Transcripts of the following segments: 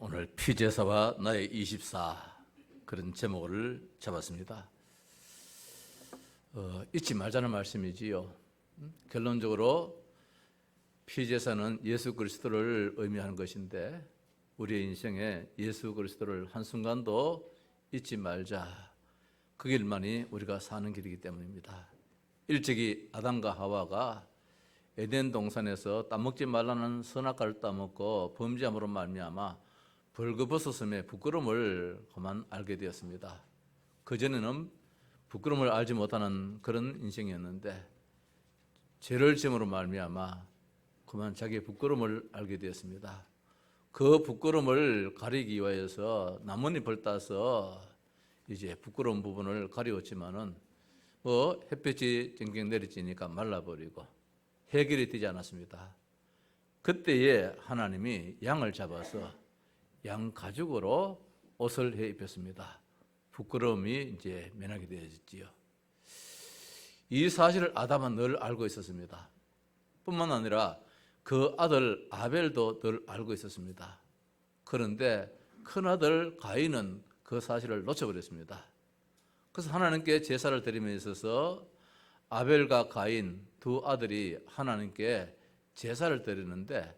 오늘 피제사와 나의 24 그런 제목을 잡았습니다. 잊지 말자는 말씀이지요. 결론적으로 피제사는 예수 그리스도를 의미하는 것인데 우리의 인생에 예수 그리스도를 한순간도 잊지 말자. 그 길만이 우리가 사는 길이기 때문입니다. 일찍이 아담과 하와가 에덴 동산에서 따먹지 말라는 선악과를 따먹고 범죄함으로 말미암아 벌거벗었음에 부끄러움을 그만 알게 되었습니다. 그전에는 부끄러움을 알지 못하는 그런 인생이었는데 죄를 지음으로 말미암아 그만 자기의 부끄러움을 알게 되었습니다. 그 부끄러움을 가리기 위하여서 나뭇잎을 따서 이제 부끄러운 부분을 가리웠지만은 햇볕이 쨍쨍 내리쬐니까 말라버리고 해결이 되지 않았습니다. 그때에 하나님이 양을 잡아서 양 가죽으로 옷을 해 입혔습니다. 부끄러움이 이제 면하게 되어졌지요. 이 사실을 아담은 늘 알고 있었습니다. 뿐만 아니라 그 아들 아벨도 늘 알고 있었습니다. 그런데 큰아들 가인은 그 사실을 놓쳐버렸습니다. 그래서 하나님께 제사를 드림에 있어서 아벨과 가인 두 아들이 하나님께 제사를 드리는데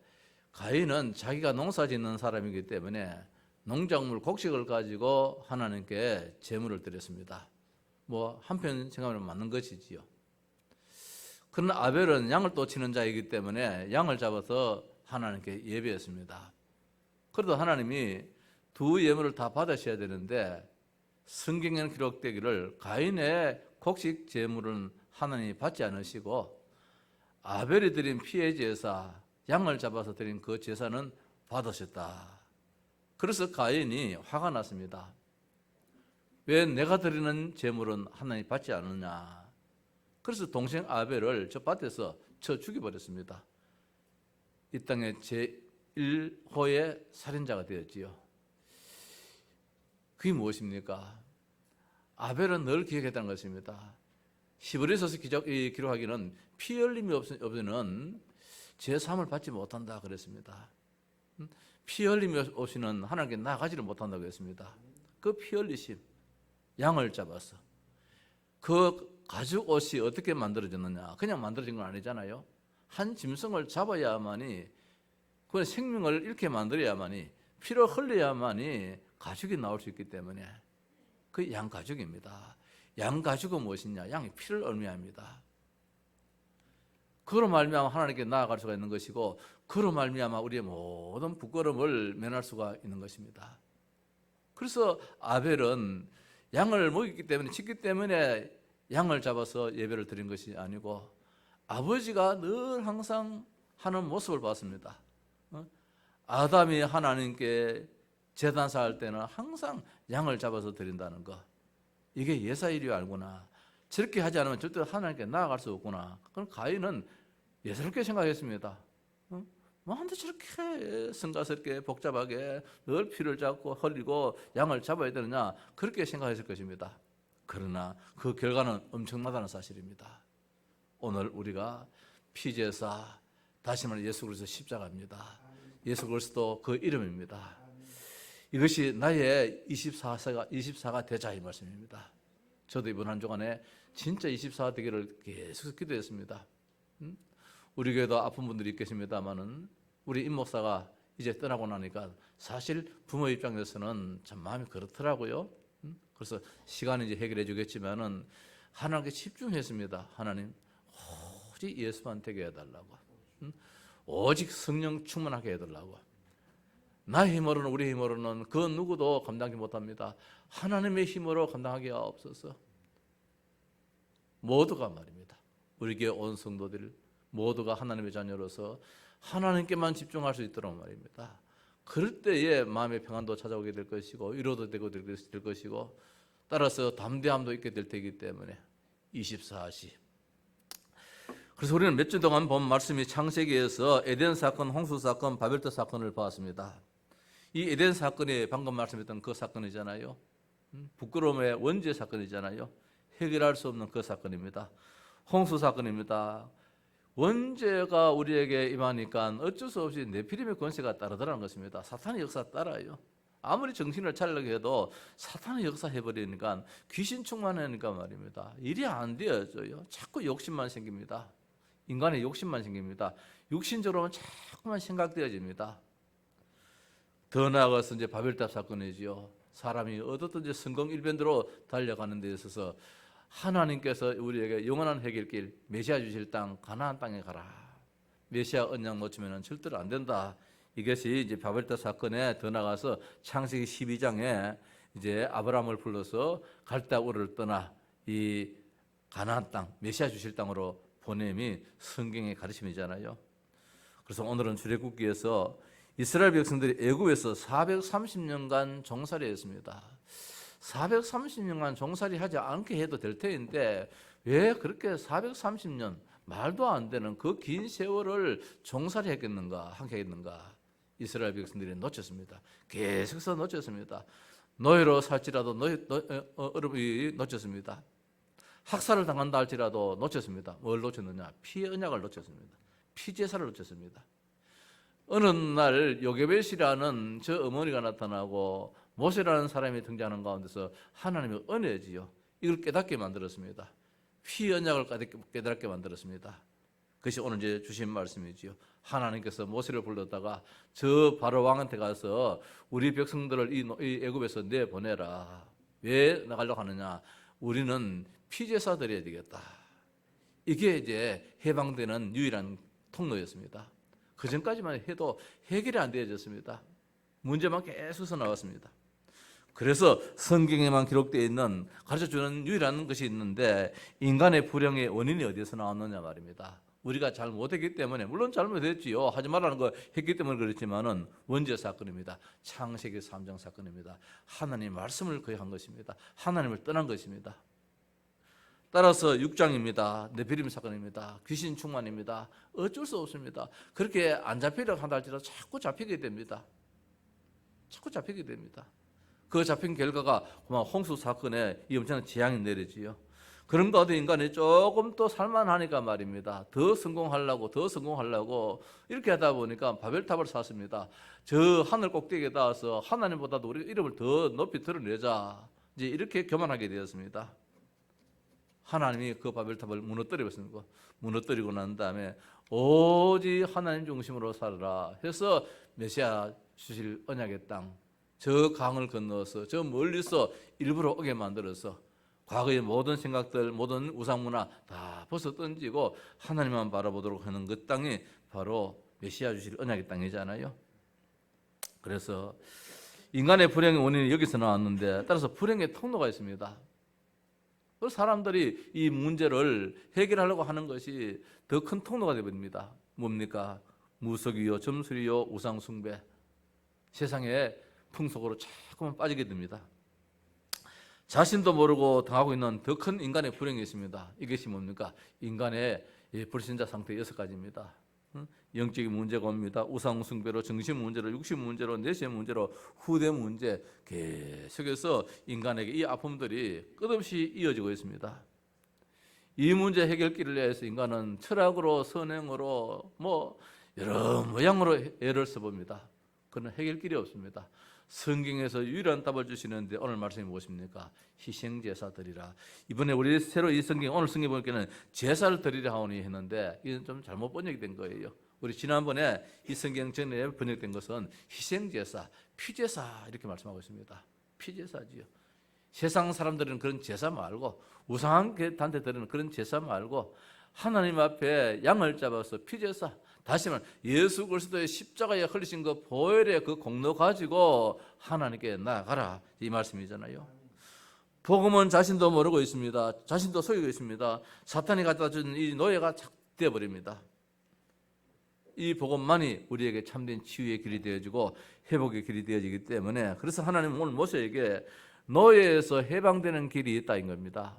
가인은 자기가 농사 짓는 사람이기 때문에 농작물 곡식을 가지고 하나님께 제물을 드렸습니다. 한편 생각하면 맞는 것이지요. 그러나 아벨은 양을 또 치는 자이기 때문에 양을 잡아서 하나님께 예배했습니다. 그래도 하나님이 두 예물을 다 받으셔야 되는데 성경에는 기록되기를 가인의 곡식 제물은 하나님이 받지 않으시고 아벨이 드린 피의 제사, 양을 잡아서 드린 그 제사는 받으셨다. 그래서 가인이 화가 났습니다. 왜 내가 드리는 제물은 하나님이 받지 않느냐. 그래서 동생 아벨을 저 밭에서 쳐 죽여버렸습니다. 이 땅의 제1호의 살인자가 되었지요. 그게 무엇입니까? 아벨은 늘 기억했다는 것입니다. 히브리서서 기록하기는 피 흘림이 없이는 제3을 받지 못한다 그랬습니다. 피 흘림이 없이는 하나님께 나아가지를 못한다고 했습니다. 그 피 흘리심, 양을 잡아서 그 가죽 옷이 어떻게 만들어졌느냐? 그냥 만들어진 건 아니잖아요. 한 짐승을 잡아야만이 그건 생명을 잃게 만들어야만이 피를 흘려야만이 가죽이 나올 수 있기 때문에 그 양가죽입니다. 양가죽은 무엇이냐? 양의 피를 의미합니다. 그로 말미암아 하나님께 나아갈 수가 있는 것이고 그로 말미암아 우리의 모든 부끄러움을 면할 수가 있는 것입니다. 그래서 아벨은 양을 먹였기 때문에 치기 때문에 양을 잡아서 예배를 드린 것이 아니고 아버지가 늘 항상 하는 모습을 봤습니다. 아담이 하나님께 제단사 할 때는 항상 양을 잡아서 드린다는 거. 이게 예사일이 알구나. 저렇게 하지 않으면 절대 하나님께 나아갈 수 없구나. 그럼 가인은 예사롭게 생각했습니다. 뭐한테 저렇게 성가스럽게 복잡하게 늘 피를 잡고 흘리고 양을 잡아야 되느냐 그렇게 생각했을 것입니다. 그러나 그 결과는 엄청나다는 사실입니다. 오늘 우리가 피제사 다시 말해 예수 그리스도 십자가입니다. 예수 그리스도 그 이름입니다. 이것이 나의 24가 되자 이 말씀입니다. 저도 이번 한 주간에 진짜 24가 되기를 계속 기도했습니다. 우리 교회도 아픈 분들이 계십니다만은 우리 임 목사가 이제 떠나고 나니까 사실 부모 입장에서는 참 마음이 그렇더라고요. 그래서 시간이 이제 해결해 주겠지만은 하나님께 집중했습니다. 하나님 오직 예수만 되게 해달라고, 오직 성령 충만하게 해달라고. 나의 힘으로는 우리 힘으로는 그 누구도 감당하지 못합니다. 하나님의 힘으로 감당하기가 없어서 모두가 말입니다. 우리 교회 온 성도들 모두가 하나님의 자녀로서 하나님께만 집중할 수 있도록 말입니다. 그럴 때에 마음의 평안도 찾아오게 될 것이고 위로도 되고 될 것이고 따라서 담대함도 있게 될 테기 때문에 24시. 그래서 우리는 몇 주 동안 본 말씀이 창세기에서 에덴 사건, 홍수 사건, 바벨탑 사건을 봤습니다. 이 에덴 사건이 방금 말씀했던 그 사건이잖아요. 부끄러움의 원죄 사건이잖아요. 해결할 수 없는 그 사건입니다. 홍수 사건입니다. 원죄가 우리에게 임하니까 어쩔 수 없이 네피림의 권세가 따르더라는 것입니다. 사탄의 역사 따라요. 아무리 정신을 차리려고 해도 사탄의 역사 해버리니까 귀신 충만하니까 말입니다. 일이 안 되어져요. 자꾸 욕심만 생깁니다. 인간의 욕심만 생깁니다. 육신적으로는 자꾸만 생각되어집니다. 더 나아가서 이제 바벨탑 사건이지요. 사람이 어떻든지 성공일변대로 달려가는 데 있어서 하나님께서 우리에게 영원한 해결길, 메시아 주실 땅, 가나안 땅에 가라. 메시아 언약 놓치면 절대로 안 된다. 이것이 이제 바벨탑 사건에 더 나가서 창세기 12장에 이제 아브라함을 불러서 갈대 우르를 떠나 이 가나안 땅, 메시아 주실 땅으로 보냄이 성경의 가르침이잖아요. 그래서 오늘은 출애굽기에서 이스라엘 백성들이 애굽에서 430년간 종살이 했습니다. 430년간 종살이 하지 않게 해도 될 터인데 왜 그렇게 430년 말도 안 되는 그 긴 세월을 종살이 했겠는가, 함께 했는가? 이스라엘 백성들이 놓쳤습니다. 계속해서 놓쳤습니다. 노예로 살지라도 어렵이 놓쳤습니다. 학살을 당한다 할지라도 놓쳤습니다. 뭘 놓쳤느냐? 피의 언약을 놓쳤습니다. 피제사를 놓쳤습니다. 어느 날 요게벳이라는 저 어머니가 나타나고 모세라는 사람이 등장하는 가운데서 하나님의 은혜지요. 이걸 깨닫게 만들었습니다. 피 언약을 깨닫게 만들었습니다. 그것이 오늘 이제 주신 말씀이지요. 하나님께서 모세를 불렀다가 저 바로 왕한테 가서 우리 백성들을 이 애굽에서 내보내라. 왜 나가려고 하느냐? 우리는 피제사 드려야 되겠다. 이게 이제 해방되는 유일한 통로였습니다. 그 전까지만 해도 해결이 안 되어졌습니다. 문제만 계속해서 나왔습니다. 그래서 성경에만 기록되어 있는 가르쳐주는 유일한 것이 있는데 인간의 불행의 원인이 어디에서 나왔느냐 말입니다. 우리가 잘못했기 때문에, 물론 잘못했지요. 하지 말라는 거 했기 때문에 그렇지만은 원죄 사건입니다. 창세기 3장 사건입니다. 하나님 말씀을 거역한 것입니다. 하나님을 떠난 것입니다. 따라서 6장입니다. 네피림 사건입니다. 귀신 충만입니다. 어쩔 수 없습니다. 그렇게 안 잡히려고 한다 할지라도 자꾸 잡히게 됩니다. 자꾸 잡히게 됩니다. 그 잡힌 결과가 홍수 사건에 이 엄청난 재앙이 내리지요. 그런 가운데 인간이 조금 또 살만하니까 말입니다. 더 성공하려고 이렇게 하다 보니까 바벨탑을 샀습니다. 저 하늘 꼭대기에 닿아서 하나님보다도 우리 이름을 더 높이 드러내자. 이제 이렇게 교만하게 되었습니다. 하나님이 그 바벨탑을 무너뜨렸습니다. 무너뜨리고 난 다음에 오직 하나님 중심으로 살아라 해서 메시아 주실 언약의 땅, 저 강을 건너서 저 멀리서 일부러 오게 만들어서 과거의 모든 생각들, 모든 우상문화 다 벗어 던지고 하나님만 바라보도록 하는 그 땅이 바로 메시아 주실 언약의 땅이잖아요. 그래서 인간의 불행의 원인이 여기서 나왔는데 따라서 불행의 통로가 있습니다. 사람들이 이 문제를 해결하려고 하는 것이 더 큰 통로가 되어버립니다. 뭡니까? 무속이요, 점술이요, 우상숭배, 세상의 풍속으로 자꾸만 빠지게 됩니다. 자신도 모르고 당하고 있는 더 큰 인간의 불행이 있습니다. 이것이 뭡니까? 인간의 불신자 상태 6가지입니다. 영적인 문제가 옵니다. 우상 숭배로, 정신 문제로, 육신 문제로, 내세 문제로, 후대 문제, 계속해서 인간에게 이 아픔들이 끝없이 이어지고 있습니다. 이 문제 해결길을 위해서 인간은 철학으로, 선행으로 여러 모양으로 애를 써봅니다. 그러나 해결길이 없습니다. 성경에서 유일한 답을 주시는데 오늘 말씀이 무엇입니까? 희생제사 드리라. 이번에 우리 새로 이 성경, 오늘 성경 보니까는 제사를 드리라 하오니 했는데 이건 좀 잘못 번역된 거예요. 우리 지난번에 이 성경 전에 번역된 것은 희생제사, 피제사 이렇게 말씀하고 있습니다. 피제사지요. 세상 사람들은 그런 제사 말고, 우상한 단체들은 그런 제사 말고 하나님 앞에 양을 잡아서 피제사, 다시 말하면 예수 그리스도의 십자가에 흘리신 그 보혈의 그 공로 가지고 하나님께 나아가라, 이 말씀이잖아요. 복음은 자신도 모르고 있습니다. 자신도 속이고 있습니다. 사탄이 갖다 준 이 노예가 되어버립니다. 이 복음만이 우리에게 참된 치유의 길이 되어지고 회복의 길이 되어지기 때문에, 그래서 하나님은 오늘 모세에게 노예에서 해방되는 길이 있다는 겁니다.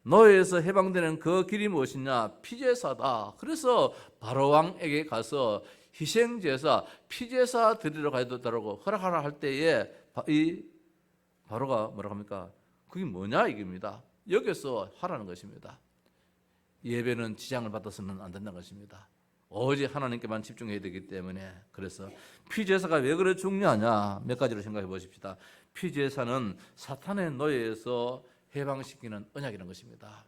노예에서 해방되는 그 길이 무엇이냐? 피제사다. 그래서 바로왕에게 가서 희생제사, 피제사 드리러 가야 되더라고 허락하라 할 때에 이 바로가 뭐라고 합니까? 그게 뭐냐 이겁니다. 여기서 하라는 것입니다. 예배는 지장을 받아서는 안 된다는 것입니다. 오직 하나님께만 집중해야 되기 때문에. 그래서 피제사가 왜 그렇게 중요하냐, 몇 가지로 생각해 보십시다. 피제사는 사탄의 노예에서 해방시키는 언약이라는 것입니다.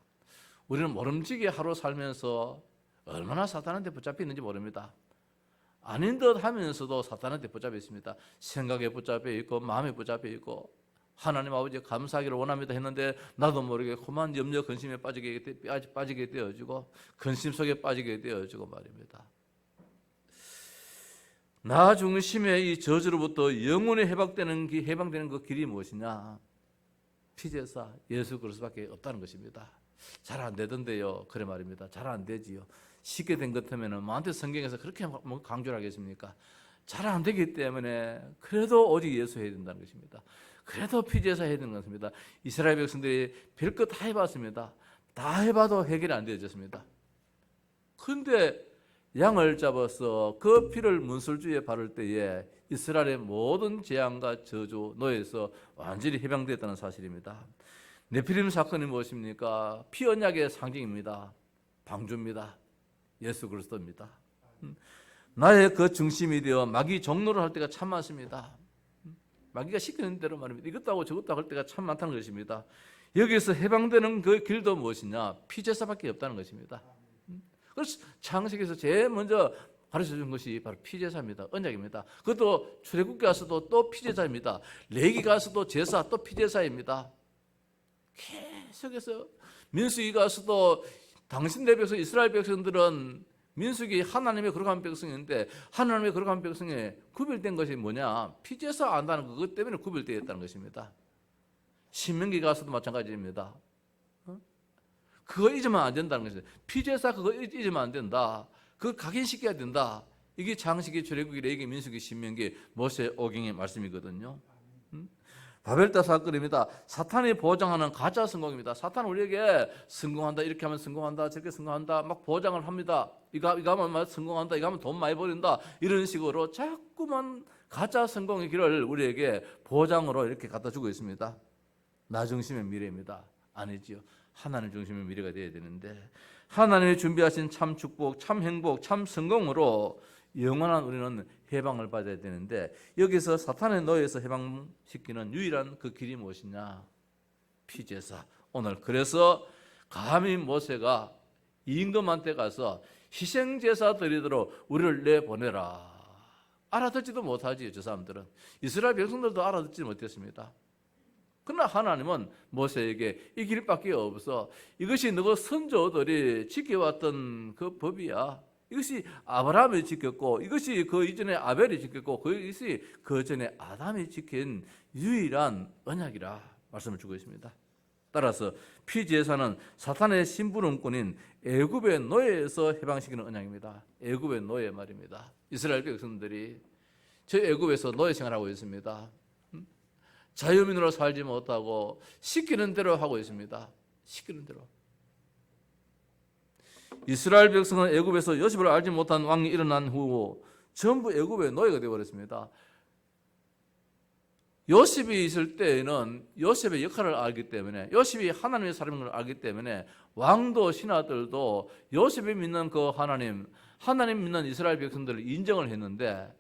우리는 모름지기 하루 살면서 얼마나 사탄한테 붙잡혀 있는지 모릅니다. 아닌 듯 하면서도 사탄한테 붙잡혀 있습니다. 생각에 붙잡혀 있고 마음에 붙잡혀 있고, 하나님 아버지 감사하기를 원합니다 했는데 나도 모르게 험한 염려 근심에 빠지게 되어지고, 근심 속에 빠지게 되어지고 말입니다. 나 중심의 이 저주로부터 영원히 해방되는 그 길이 무엇이냐? 피제사 예수 그리스도밖에 없다는 것입니다. 잘 안 되던데요. 그래 말입니다. 잘 안 되지요. 쉽게 된 것 같으면 뭐한테 성경에서 그렇게 강조를 하겠습니까? 잘 안 되기 때문에 그래도 오직 예수 해야 된다는 것입니다. 그래도 피제사 해야 되는 것입니다. 이스라엘 백성들이 별것 다 해봤습니다. 다 해봐도 해결이 안 되어졌습니다. 그런데 양을 잡아서 그 피를 문설주에 바를 때에 이스라엘의 모든 재앙과 저주, 노예에서 완전히 해방되었다는 사실입니다. 네피림 사건이 무엇입니까? 피 언약의 상징입니다. 방주입니다. 예수 그리스도입니다. 나의 그 중심이 되어 마귀 종노를 할 때가 참 많습니다. 마귀가 시키는 대로 말입니다. 이것도 하고 저것도 할 때가 참 많다는 것입니다. 여기서 해방되는 그 길도 무엇이냐? 피제사밖에 없다는 것입니다. 그래서 창세기에서 제일 먼저 가르쳐준 것이 바로 피제사입니다. 언약입니다. 그것도 출애굽기 가서도 또 피제사입니다. 레위기 가서도 제사 또 피제사입니다. 계속해서 민수기 가서도 당신네 백성 이스라엘 백성들은 민수기 하나님의 거룩한 백성인데 하나님의 거룩한 백성에 구별된 것이 뭐냐? 피제사 안다는 그것 때문에 구별되어 있다는 것입니다. 신명기 가서도 마찬가지입니다. 그거 잊으면 안 된다는 것이죠. 피제사 그거 잊으면 안 된다. 그거 각인시켜야 된다. 이게 창세기, 출애굽기, 레위기, 민수기, 신명기, 모세 오경의 말씀이거든요. 바벨탑 사건입니다. 사탄이 보장하는 가짜 성공입니다. 사탄은 우리에게 성공한다, 이렇게 하면 성공한다, 저렇게 성공한다, 막 보장을 합니다. 이거 하면 성공한다, 이거 하면 돈 많이 버린다, 이런 식으로 자꾸만 가짜 성공의 길을 우리에게 보장으로 이렇게 갖다 주고 있습니다. 나 중심의 미래입니다. 아니지요. 하나님 중심의 미래가 되어야 되는데, 하나님이 준비하신 참 축복, 참 행복, 참 성공으로 영원한 우리는 해방을 받아야 되는데, 여기서 사탄의 노예에서 해방시키는 유일한 그 길이 무엇이냐? 피제사. 오늘 그래서 감히 모세가 임금한테 가서 희생제사 드리도록 우리를 내보내라. 알아듣지도 못하지. 저 사람들은. 이스라엘 백성들도 알아듣지 못했습니다. 그러나 하나님은 모세에게 이 길밖에 없어. 이것이 너가 선조들이 지켜왔던 그 법이야. 이것이 아브라함이 지켰고, 이것이 그 이전에 아벨이 지켰고, 그것이 그 전에 아담이 지킨 유일한 언약이라 말씀을 주고 있습니다. 따라서 피제사는 사탄의 심부름꾼인 애굽의 노예에서 해방시키는 언약입니다. 애굽의 노예 말입니다. 이스라엘 백성들이 저 애굽에서 노예 생활하고 있습니다. 자유민으로 살지 못하고 시키는 대로 하고 있습니다. 시키는 대로. 이스라엘 백성은 애굽에서 요셉을 알지 못한 왕이 일어난 후 전부 애굽의 노예가 되어버렸습니다. 요셉이 있을 때에는 요셉의 역할을 알기 때문에, 요셉이 하나님의 사람인 걸 알기 때문에 왕도 신하들도 요셉이 믿는 그 하나님 믿는 이스라엘 백성들을 인정을 했는데,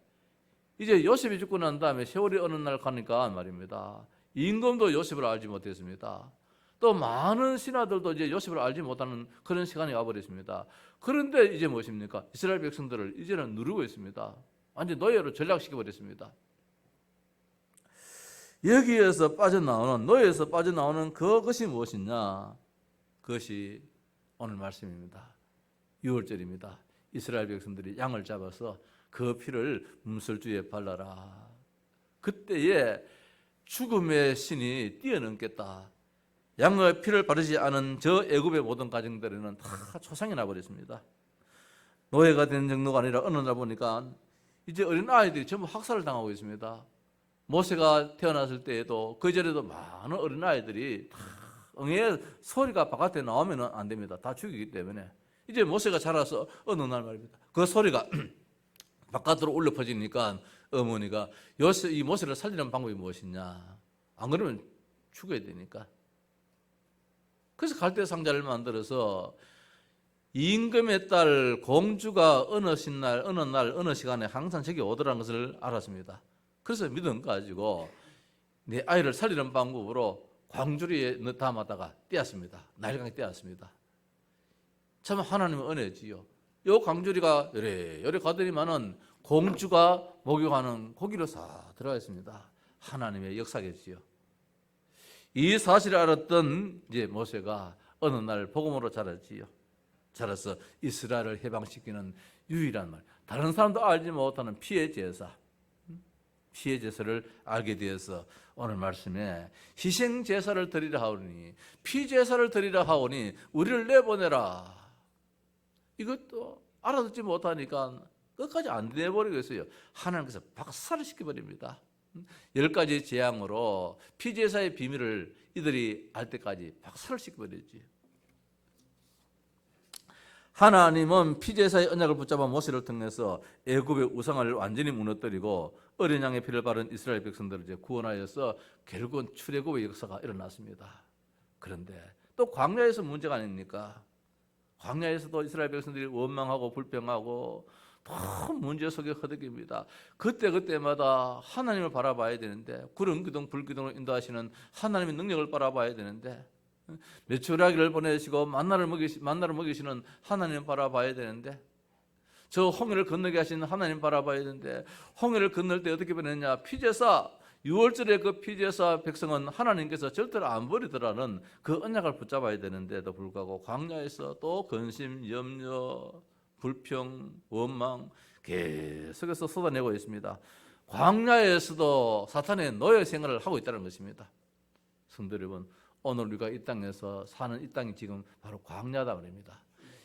이제 요셉이 죽고 난 다음에 세월이 어느 날 가니까 말입니다, 임금도 요셉을 알지 못했습니다. 또 많은 신하들도 이제 요셉을 알지 못하는 그런 시간이 와버렸습니다. 그런데 이제 무엇입니까? 이스라엘 백성들을 이제는 누르고 있습니다. 완전 노예로 전락시켜 버렸습니다. 여기에서 빠져나오는, 노예에서 빠져나오는 그것이 무엇이냐? 그것이 오늘 말씀입니다. 6월절입니다. 이스라엘 백성들이 양을 잡아서 그 피를 문설주에 발라라. 그때에 죽음의 신이 뛰어넘겠다. 양의 피를 바르지 않은 저 애굽의 모든 가정들에는 다 초상이 나버렸습니다. 노예가 된 정도가 아니라 어느 날 보니까 이제 어린 아이들이 전부 학살을 당하고 있습니다. 모세가 태어났을 때에도 그 전에도 많은 어린 아이들이 다 응애 소리가 바깥에 나오면 안 됩니다. 다 죽이기 때문에. 이제 모세가 자라서 어느 날 말입니다, 그 소리가 바깥으로 울려 퍼지니까 어머니가 이 모세를 살리는 방법이 무엇이냐? 안 그러면 죽어야 되니까. 그래서 갈대 상자를 만들어서 임금의 딸 공주가 어느 날 어느 시간에 항상 저기 오더라는 것을 알았습니다. 그래서 믿음 가지고 내 아이를 살리는 방법으로 광주리에 담았다가 떼었습니다. 나일강에 떼었습니다. 참 하나님의 은혜지요. 요 광주리가 요래 가더니만은 공주가 목욕하는 거기로 싹 들어가 있습니다. 하나님의 역사겠지요. 이 사실을 알았던 이제 모세가 어느 날 복음으로 자랐지요. 자라서 이스라엘을 해방시키는 유일한 말, 다른 사람도 알지 못하는 피의 제사를 알게 되어서 오늘 말씀에 희생 제사를 드리라 하오니, 피 제사를 드리라 하오니 우리를 내보내라. 이것도 알아듣지 못하니까 끝까지 안 내버리겠어요. 하나님께서 박살을 시켜버립니다. 10가지 재앙으로 피 제사의 비밀을 이들이 알 때까지 박살을 시켜버렸지. 하나님은 피제사의 언약을 붙잡아 모세를 통해서 애굽의 우상을 완전히 무너뜨리고 어린 양의 피를 바른 이스라엘 백성들을 이제 구원하여서 결국은 출애굽의 역사가 일어났습니다. 그런데 또 광야에서 문제가 아닙니까? 광야에서도 이스라엘 백성들이 원망하고 불평하고 또 문제 속에 허덕입니다. 그때마다 하나님을 바라봐야 되는데, 구름 기둥 불 기둥으로 인도하시는 하나님의 능력을 바라봐야 되는데, 메추라기를 보내시고 만나를 먹이시는 하나님 바라봐야 되는데, 저 홍해를 건너게 하시는 하나님 바라봐야 되는데, 홍해를 건널 때 어떻게 변했냐? 피제사 6월절에 그 피제사 백성은 하나님께서 절대로 안 버리더라는 그 언약을 붙잡아야 되는데도 불구하고 광야에서 또 근심, 염려, 불평, 원망 계속해서 쏟아내고 있습니다. 광야에서도 사탄의 노예 생활을 하고 있다는 것입니다. 성도 여러분, 오늘 우리가 이 땅에서 사는 이 땅이 지금 바로 광야다 말입니다.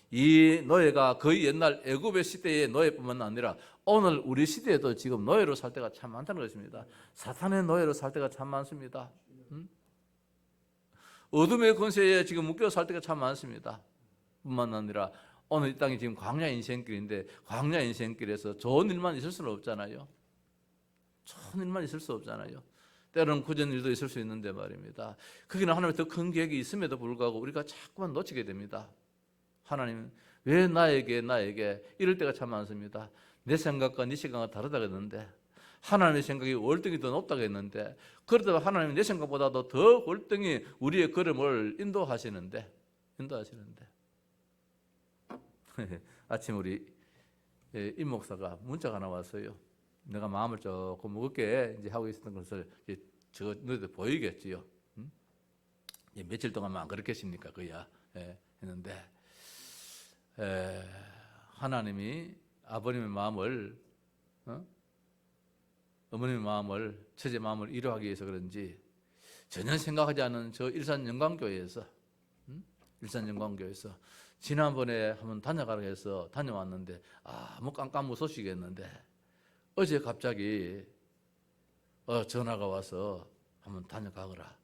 이 노예가 거의 옛날 애굽의 시대의 노예뿐만 아니라 오늘 우리 시대에도 지금 노예로 살 때가 참 많다는 것입니다. 사탄의 노예로 살 때가 참 많습니다. 어둠의 권세에 지금 묶여 살 때가 참 많습니다. 뿐만 아니라 오늘 이 땅이 지금 광야 인생길인데, 광야 인생길에서 좋은 일만 있을 수는 없잖아요. 좋은 일만 있을 수 없잖아요. 때로는 굳은 일도 있을 수 있는데 말입니다. 거기는 하나님의 더 큰 계획이 있음에도 불구하고 우리가 자꾸만 놓치게 됩니다. 하나님, 왜 나에게 이럴 때가 참 많습니다. 내 생각과 네 생각과 다르다고 했는데, 하나님의 생각이 월등히 더 높다고 했는데, 그러다 하나님이 내 생각보다도 더 월등히 우리의 걸음을 인도하시는데 아침 우리 임 목사가 문자가 하나 왔어요. 내가 마음을 조금 무겁게 이제 하고 있었던 것을 저 너희들 보이겠지요. 며칠 동안만 안 그렇겠습니까? 그야 했는데, 하나님이 아버님의 마음을, 어머님의 마음을, 처제 마음을 이루하기 위해서 그런지 전혀 생각하지 않은 저 일산영광교회에서 지난번에 한번 다녀가라고 해서 다녀왔는데 아무 깜깜무 소식이었는데, 어제 갑자기 전화가 와서 한번 다녀가거라.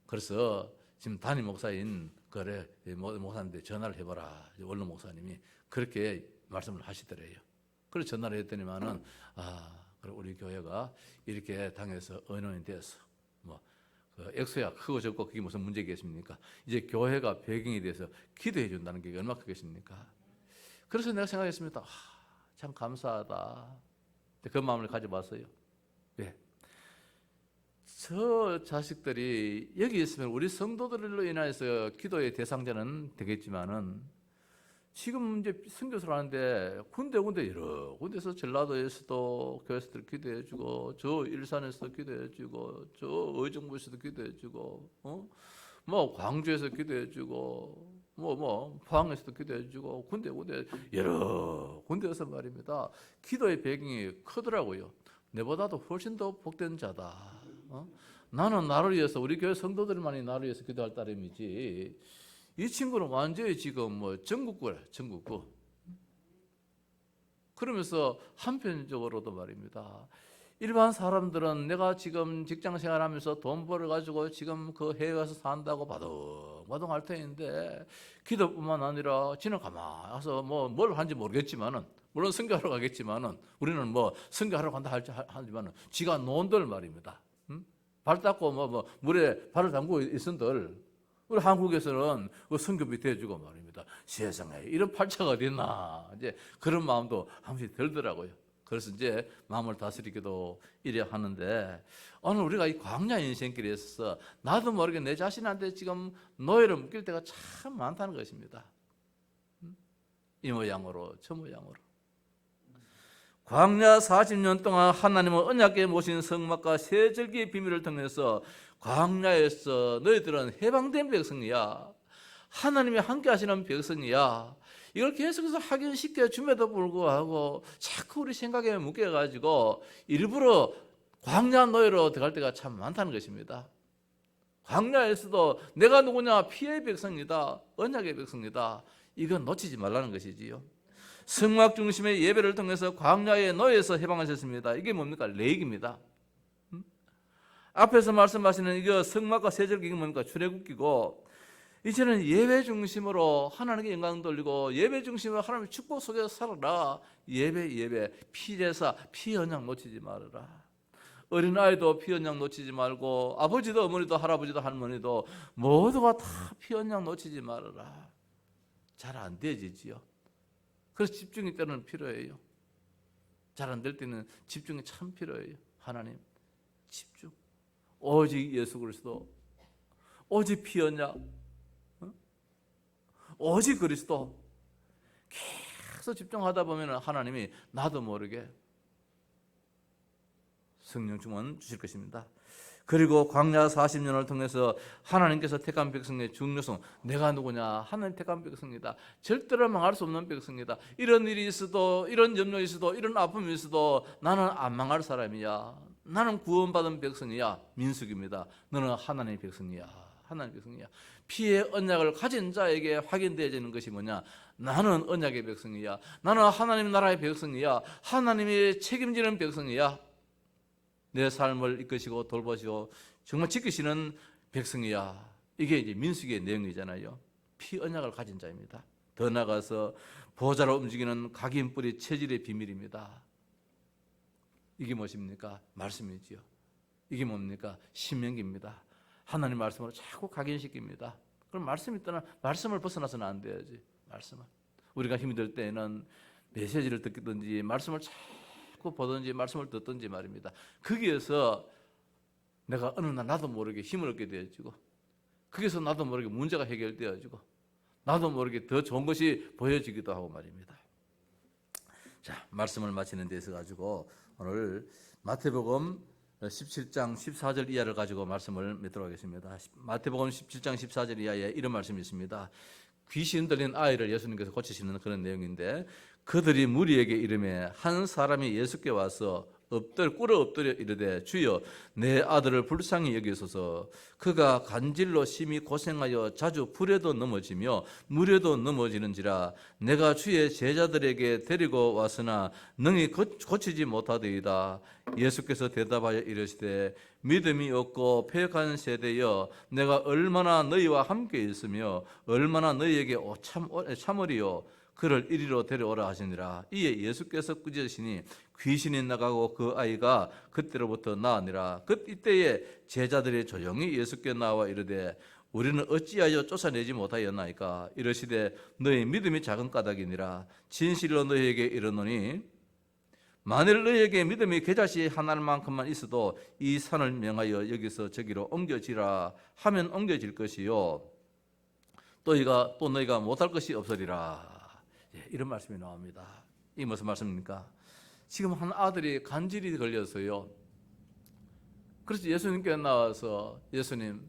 그래서 지금 담임 목사인 그래 목사님한테 전화를 해봐라. 원로 목사님이 그렇게 말씀을 하시더래요. 그래서 전화를 했더니만은 그래 우리 교회가 이렇게 당해서 언론이 되었어. 그 액수야 크고 적고 그게 무슨 문제겠습니까? 이제 교회가 배경이 돼서 기도해 준다는 게 얼마나 크겠습니까? 그래서 내가 생각했습니다. 참 감사하다. 그 마음을 가져봤어요. 왜? 저 자식들이 여기 있으면 우리 성도들로 인해서 기도의 대상자는 되겠지만은, 지금 이제 선교사를 하는데 군데 여러 군데서 전라도에서도 교회에서도 기도해주고, 저 일산에서도 기도해주고, 저 의정부에서도 기도해주고, 광주에서 기도해주고, 포항에서도 기도해주고, 군데 여러 군데에서 말입니다. 기도의 배경이 크더라고요. 내보다도 훨씬 더 복된 자다. 나는 나를 위해서, 우리 교회 성도들만이 나를 위해서 기도할 따름이지, 이 친구는 완전히 지금 전국구래, 전국구. 그러면서 한편적으로도 말입니다. 일반 사람들은 내가 지금 직장 생활하면서 돈 벌어가지고 지금 그 해외 가서 산다고 바둥바둥 할 텐데, 기도뿐만 아니라 지는 가만히 와서 뭘 하는지 모르겠지만은, 물론 선교하러 가겠지만은, 우리는 선교하러 간다 하지만은 지가 논들 말입니다. 발 닦고 물에 발을 담그고 있은들, 우리 한국에서는 그 선교비 대주고 말입니다. 세상에 이런 팔자가 어디 있나 이제 그런 마음도 한 번씩 들더라고요. 그래서 이제 마음을 다스리기도 이래 하는데 오늘 우리가 이 광야 인생길에 있어서 나도 모르게 내 자신한테 지금 노예를 묶일 때가 참 많다는 것입니다. 이 모양으로 저 모양으로 광야 40년 동안 하나님은 언약궤 모신 성막과 세절기의 비밀을 통해서 광야에서 너희들은 해방된 백성이야. 하나님이 함께 하시는 백성이야. 이걸 계속해서 확인시켜 줌에도 불구하고 자꾸 우리 생각에 묶여가지고 일부러 광야 노예로 들어갈 때가 참 많다는 것입니다. 광야에서도 내가 누구냐? 피의 백성이다. 언약의 백성이다. 이건 놓치지 말라는 것이지요. 성막 중심의 예배를 통해서 광야의 노예에서 해방하셨습니다. 이게 뭡니까? 레이기입니다. 앞에서 말씀하시는 이거 성막과 세절기가 뭡니까? 출애굽기고 이제는 예배 중심으로 하나님께 영광 돌리고 예배 중심으로 하나님의 축복 속에서 살아라. 예배 피제사 피 언약 놓치지 말아라. 어린아이도 피 언약 놓치지 말고 아버지도 어머니도 할아버지도 할머니도 모두가 다 피 언약 놓치지 말아라. 잘 안 되지요. 그래서 집중이 때로는 필요해요. 잘 안 될 때는 집중이 참 필요해요. 하나님 집중. 오직 예수 그리스도, 오직 피 언약, 오직 그리스도. 계속 집중하다 보면 하나님이 나도 모르게 성령 충만 주실 것입니다. 그리고 광야 40년을 통해서 하나님께서 택한 백성의 중요성, 내가 누구냐? 하나님 택한 백성이다. 절대로 망할 수 없는 백성이다. 이런 일이 있어도, 이런 염려가 있어도, 이런 아픔이 있어도 나는 안 망할 사람이야. 나는 구원받은 백성이야. 민수기입니다. 너는 하나님의 백성이야. 하나님의 백성이야. 피의 언약을 가진 자에게 확인되어지는 것이 뭐냐? 나는 언약의 백성이야. 나는 하나님 나라의 백성이야. 하나님이 책임지는 백성이야. 내 삶을 이끄시고 돌보시고 정말 지키시는 백성이야. 이게 이제 민수기의 내용이잖아요. 피 언약을 가진 자입니다. 더 나아가서 보좌로 움직이는 각인뿌리 체질의 비밀입니다. 이게 무엇입니까? 말씀이지요. 이게 뭡니까? 신명기입니다. 하나님 말씀으로 자꾸 각인시킵니다. 그럼 말씀이 떠나 말씀을 벗어나서는 안 돼야지. 말씀은 우리가 힘이 들 때에는 메시지를 듣든지 말씀을 자꾸 보든지 말씀을 듣든지 말입니다. 거기에서 내가 어느 날 나도 모르게 힘을 얻게 되어지고 거기서 나도 모르게 문제가 해결되어지고 나도 모르게 더 좋은 것이 보여지기도 하고 말입니다. 자, 말씀을 마치는 데서 가지고 오늘 마태복음 17장 14절 이하를 가지고 말씀을 맺도록 하겠습니다. 마태복음 17장 14절 이하에 이런 말씀이 있습니다. 귀신 들린 아이를 예수님께서 고치시는 그런 내용인데 그들이 무리에게 이르매 한 사람이 예수께 와서 꿇어 엎드려 이르되 주여 내 아들을 불쌍히 여기소서 그가 간질로 심히 고생하여 자주 불에도 넘어지며 물에도 넘어지는지라 내가 주의 제자들에게 데리고 왔으나 능히 고치지 못하더이다. 예수께서 대답하여 이르시되 믿음이 없고 패역한 세대여 내가 얼마나 너희와 함께 있으며 얼마나 너희에게 참으리요 그를 이리로 데려오라 하시니라. 이에 예수께서 꾸짖으시니 귀신이 나가고 그 아이가 그때로부터 나으니라. 이때에 제자들이 조용히 예수께 나와 이르되 우리는 어찌하여 쫓아내지 못하였나이까. 이르시되 너희 믿음이 작은 까닭이니라. 진실로 너희에게 이르노니 만일 너희에게 믿음이 겨자씨 하나만큼만 있어도 이 산을 명하여 여기서 저기로 옮겨지라 하면 옮겨질 것이요 또 너희가 못할 것이 없으리라. 이런 말씀이 나옵니다. 이게 무슨 말씀입니까? 지금 한 아들이 간질이 걸려서요. 그래서 예수님께 나와서 예수님,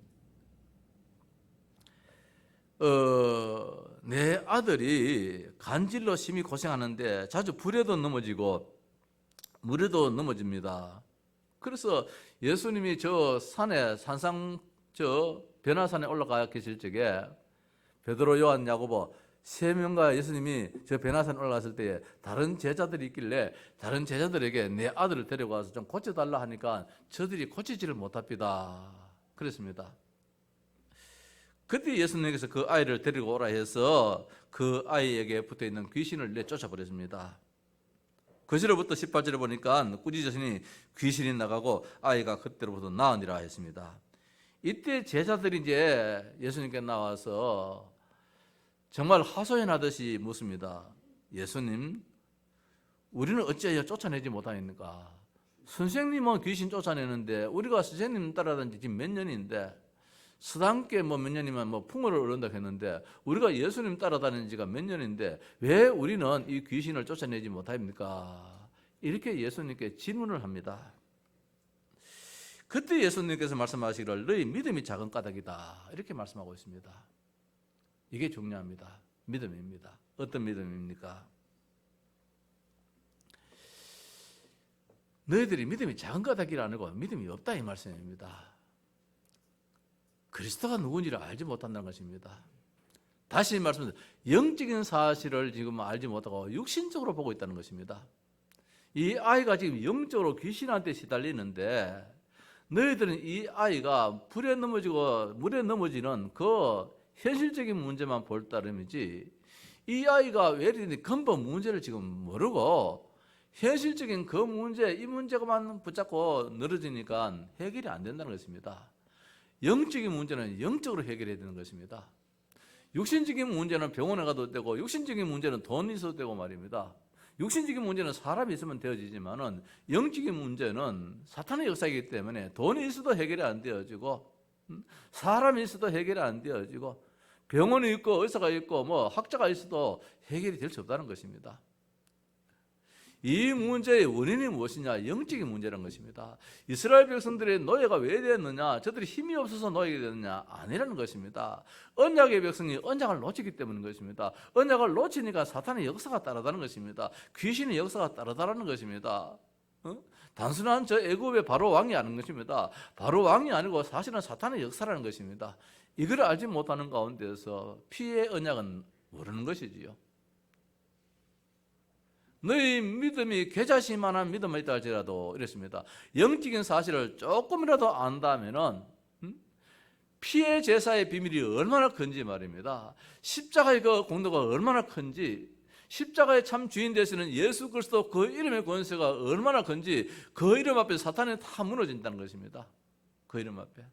내 아들이 간질로 심히 고생하는데 자주 불에도 넘어지고 물에도 넘어집니다. 그래서 예수님이 저 산에 산상 변화산에 올라가 계실 적에 베드로, 요한, 야고보 세 명과 예수님이 저 변화산 올라갔을 때에 다른 제자들이 있길래 다른 제자들에게 내 아들을 데려가서 좀 고쳐달라 하니까 저들이 고치지를 못합니다. 그랬습니다. 그때 예수님께서 그 아이를 데리고 오라 해서 그 아이에게 붙어있는 귀신을 내쫓아버렸습니다. 그제로부터 18절에 보니까 꾸짖으시니 귀신이 나가고 아이가 그때로부터 나으니라 했습니다. 이때 제자들이 이제 예수님께 나와서 정말 하소연하듯이 묻습니다. 예수님, 우리는 어찌하여 쫓아내지 못하니까? 선생님은 귀신 쫓아내는데 우리가 선생님 따라다닌 지 지금 몇 년인데, 스당께 몇 년이면 풍어를 얻는다 했는데 우리가 예수님 따라다니는 지가 몇 년인데 왜 우리는 이 귀신을 쫓아내지 못합니까? 이렇게 예수님께 질문을 합니다. 그때 예수님께서 말씀하시기를 너희 믿음이 작은 까닭이다, 이렇게 말씀하고 있습니다. 이게 중요합니다. 믿음입니다. 어떤 믿음입니까? 너희들이 믿음이 작은 까닭이라 아니고 믿음이 없다, 이 말씀입니다. 그리스도가 누군지를 알지 못한다는 것입니다. 다시 말씀드립니다. 영적인 사실을 지금 알지 못하고 육신적으로 보고 있다는 것입니다. 이 아이가 지금 영적으로 귀신한테 시달리는데 너희들은 이 아이가 불에 넘어지고 물에 넘어지는 그 현실적인 문제만 볼 따름이지, 이 아이가 왜 이러니 근본 문제를 지금 모르고 현실적인 그 문제, 이 문제만 붙잡고 늘어지니까 해결이 안 된다는 것입니다. 영적인 문제는 영적으로 해결해야 되는 것입니다. 육신적인 문제는 병원에 가도 되고, 육신적인 문제는 돈이 있어도 되고 말입니다. 육신적인 문제는 사람이 있으면 되어지지만은 영적인 문제는 사탄의 역사이기 때문에 돈이 있어도 해결이 안 되어지고, 사람이 있어도 해결이 안 되어지고, 병원이 있고 의사가 있고 학자가 있어도 해결이 될 수 없다는 것입니다. 이 문제의 원인이 무엇이냐? 영적인 문제라는 것입니다. 이스라엘 백성들의 노예가 왜 됐느냐? 저들이 힘이 없어서 노예가 됐느냐? 아니라는 것입니다. 언약의 백성이 언약을 놓치기 때문인 것입니다. 언약을 놓치니까 사탄의 역사가 따르다는 것입니다. 귀신의 역사가 따르다는 것입니다. 단순한 저 애굽의 바로 왕이 아닌 것입니다. 바로 왕이 아니고 사실은 사탄의 역사라는 것입니다. 이걸 알지 못하는 가운데서 피의 언약은 모르는 것이지요. 너희 믿음이 겨자씨만한 믿음이 있다 할지라도 이랬습니다. 영적인 사실을 조금이라도 안다면은 피의 제사의 비밀이 얼마나 큰지 말입니다. 십자가의 그 공로가 얼마나 큰지, 십자가의 참 주인 되시는 예수 그리스도 그 이름의 권세가 얼마나 큰지, 그 이름 앞에 사탄이 다 무너진다는 것입니다. 그 이름 앞에.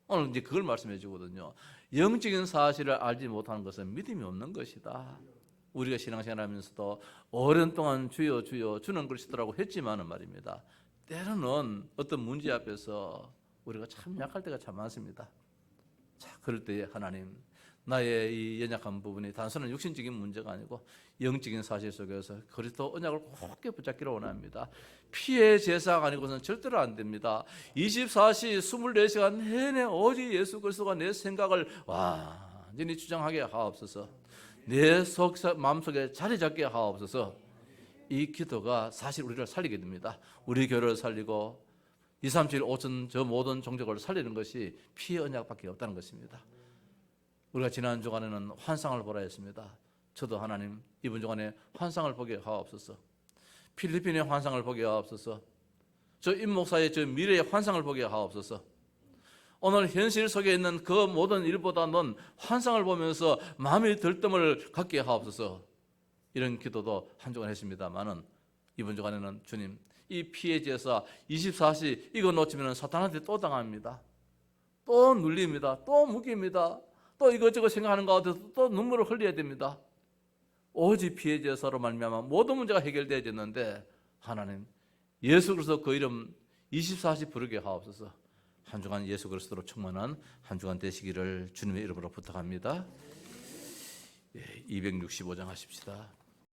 오늘 이제 그걸 말씀해 주거든요. 영적인 사실을 알지 못하는 것은 믿음이 없는 것이다. 우리가 신앙생활하면서도 오랜 동안 주여 주여 주는 그리스도라고 했지만은 말입니다. 때로는 어떤 문제 앞에서 우리가 참 약할 때가 참 많습니다. 자, 그럴 때 하나님, 나의 이 연약한 부분이 단순한 육신적인 문제가 아니고 영적인 사실 속에서 그리스도 언약을 굳게 붙잡기를 원합니다. 피의 제사가 아니고서는 절대로 안 됩니다. 24시 24시간 내내 오직 예수 그리스도가 내 생각을 완전히 주장하게 하옵소서. 내 마음속에 자리 잡게 하옵소서. 이 기도가 사실 우리를 살리게 됩니다. 우리 교회를 살리고 237, 5천 저 모든 종족을 살리는 것이 피의 언약밖에 없다는 것입니다. 우리가 지난 주간에는 환상을 보라 했습니다. 저도 하나님 이번 주간에 환상을 보게 하옵소서. 필리핀의 환상을 보게 하옵소서. 저 임목사의 저 미래의 환상을 보게 하옵소서. 오늘 현실 속에 있는 그 모든 일보다는 환상을 보면서 마음의 들뜸을 갖게 하옵소서. 이런 기도도 한 주간 했습니다만은 이번 주간에는 주님, 이 피해 제사 24시 이거 놓치면 사탄한테 또 당합니다. 또 눌립니다. 또 묶입니다. 또 이것저것 생각하는 가운데서 또 눈물을 흘려야 됩니다. 오직 피해 제사로 말미암아 모든 문제가 해결되어졌는데 하나님, 예수 그리스도 그 이름 24시 부르게 하옵소서. 한 주간 예수 그리스도로 충만한 한 주간 되시기를 주님의 이름으로 부탁합니다. 265장 하십시다.